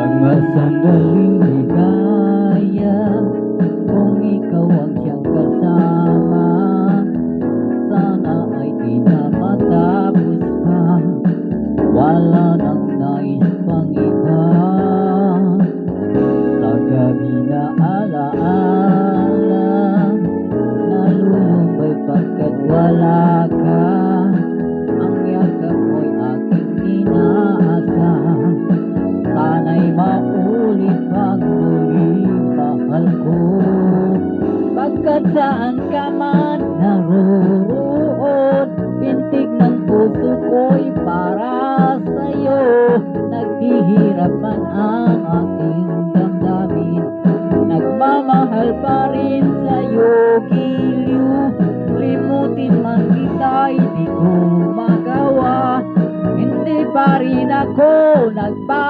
Mga sandaling ligaya, kung ikaw ang siyang kasama, sana ay di na matapos pa. Wala nang nais pang iba. Sa gabi na alaala, nalulumbay pagkat wala ka. Ang yakap mo'y aking inaasa, sana'y maulit pang muli, mahal ko. Pagkat saan ka man naroon, pintig ng puso ko'y para sa'yo. Naghihirap man ang aking damdamin, nagmamahal pa rin sa'yo, giliw. Limutin man kita'y di ko magawa, hindi pa rin ako nagbabago.